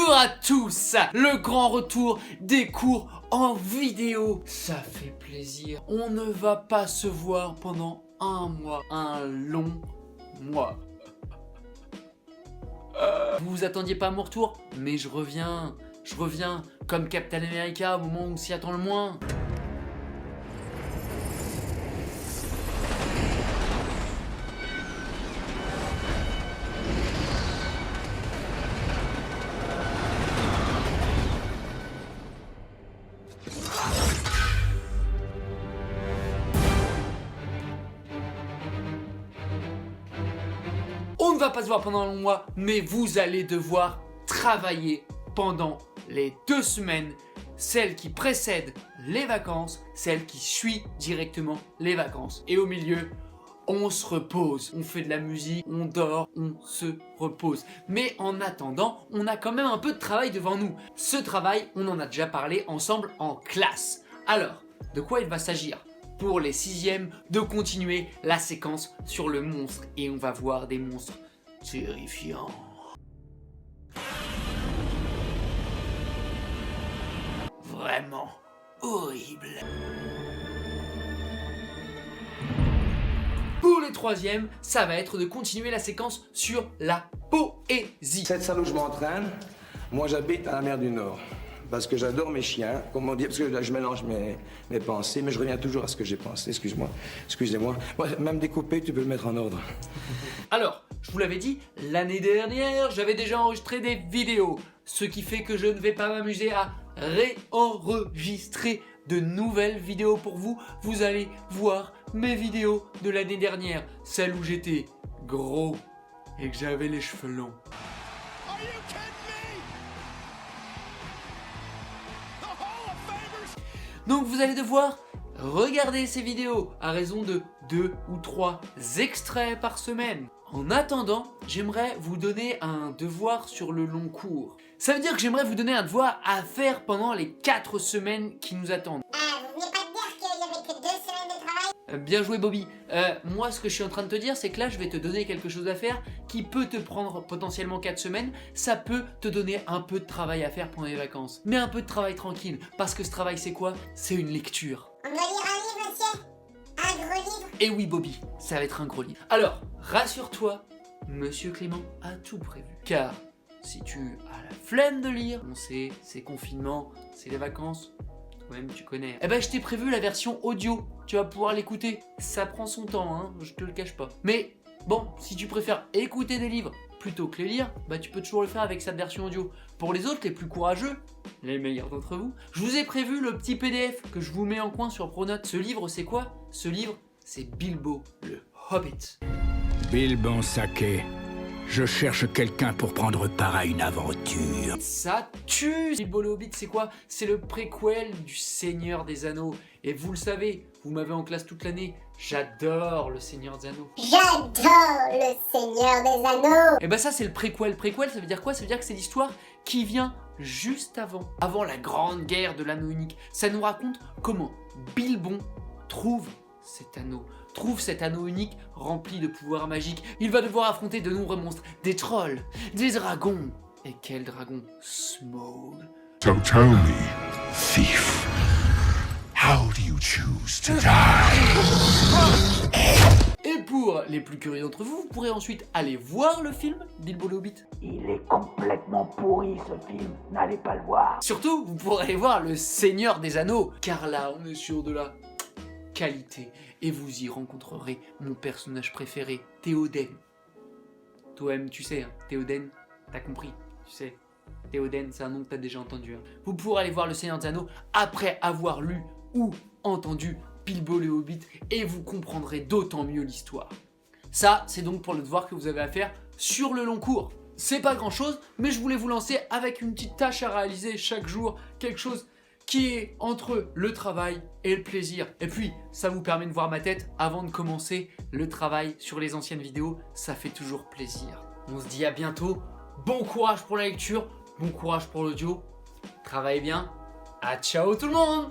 Bonjour à tous, le grand retour des cours en vidéo. Ça fait plaisir. On ne va pas se voir pendant un mois, un long mois. Vous vous attendiez pas à mon retour, mais je reviens comme Captain America au moment où on s'y attend le moins. On ne va pas se voir pendant un long mois, mais vous allez devoir travailler pendant les 2 semaines, celles qui précèdent les vacances, celles qui suivent directement les vacances. Et au milieu, on se repose, on fait de la musique, on dort, on se repose. Mais en attendant, on a quand même un peu de travail devant nous. Ce travail, on en a déjà parlé ensemble en classe. Alors, de quoi il va s'agir ? Pour les 6e, de continuer la séquence sur le monstre. Et on va voir des monstres terrifiants. Vraiment horrible. Pour les 3e, ça va être de continuer la séquence sur la poésie. Cette salle où je m'entraîne, moi j'habite à la mer du Nord. Parce que j'adore mes chiens, comme on dit, parce que là, je mélange mes pensées, mais je reviens toujours à ce que j'ai pensé, excusez-moi. Ouais, même découpé, tu peux le mettre en ordre. Alors, je vous l'avais dit, l'année dernière, j'avais déjà enregistré des vidéos. Ce qui fait que je ne vais pas m'amuser à réenregistrer de nouvelles vidéos pour vous. Vous allez voir mes vidéos de l'année dernière, celles où j'étais gros et que j'avais les cheveux longs. Donc vous allez devoir regarder ces vidéos à raison de 2 ou 3 extraits par semaine. En attendant, j'aimerais vous donner un devoir sur le long cours. Ça veut dire que j'aimerais vous donner un devoir à faire pendant les 4 semaines qui nous attendent. Vous venez pas de dire qu'il y avait que 2 semaines de travail? Bien joué Bobby. Moi ce que je suis en train de te dire c'est que là je vais te donner quelque chose à faire qui peut te prendre potentiellement 4 semaines. Ça peut te donner un peu de travail à faire pendant les vacances. Mais un peu de travail tranquille. Parce que ce travail c'est quoi? C'est une lecture. On doit lire un livre, monsieur? Un gros livre? Et oui Bobby, ça va être un gros livre. Alors, rassure-toi, Monsieur Clément a tout prévu. Car si tu as la flemme de lire, on sait, c'est confinement, c'est les vacances, toi-même tu connais. Eh ben je t'ai prévu la version audio, tu vas pouvoir l'écouter. Ça prend son temps, hein, je te le cache pas. Mais bon, si tu préfères écouter des livres plutôt que les lire, bah tu peux toujours le faire avec cette version audio. Pour les autres, les plus courageux, les meilleurs d'entre vous, je vous ai prévu le petit PDF que je vous mets en coin sur Pronote. Ce livre, c'est quoi? Ce livre, c'est Bilbo le Hobbit. Bilbon Saké, je cherche quelqu'un pour prendre part à une aventure. Ça tue! Bilbo le Hobbit, c'est quoi? C'est le préquel du Seigneur des Anneaux. Et vous le savez, vous m'avez en classe toute l'année, j'adore le Seigneur des Anneaux. J'adore le Seigneur des Anneaux! Et bah ça c'est le préquel. Préquel ça veut dire quoi? Ça veut dire que c'est l'histoire qui vient juste avant la grande guerre de l'anneau unique. Ça nous raconte comment Bilbon trouve cet anneau unique rempli de pouvoirs magiques. Il va devoir affronter de nombreux monstres, des trolls, des dragons. Et quel dragon? Smaug. So tell me, thief, how do you choose to die? Et pour les plus curieux d'entre vous, vous pourrez ensuite aller voir le film Bilbo le Hobbit. Il est complètement pourri ce film, n'allez pas le voir. Surtout, vous pourrez aller voir le Seigneur des Anneaux, car là, on est sûr de la qualité. Et vous y rencontrerez mon personnage préféré, Théoden. Toi-même, tu sais, hein, Théoden, t'as compris, tu sais. Théoden, c'est un nom que t'as déjà entendu. Hein. Vous pourrez aller voir le Seigneur des Anneaux après avoir lu ou entendu Bilbo le Hobbit et vous comprendrez d'autant mieux l'histoire. Ça, c'est donc pour le devoir que vous avez à faire sur le long cours. C'est pas grand chose, mais je voulais vous lancer avec une petite tâche à réaliser chaque jour, quelque chose qui est entre le travail et le plaisir. Et puis, ça vous permet de voir ma tête avant de commencer le travail sur les anciennes vidéos. Ça fait toujours plaisir. On se dit à bientôt. Bon courage pour la lecture, bon courage pour l'audio. Travaillez bien. À ciao tout le monde!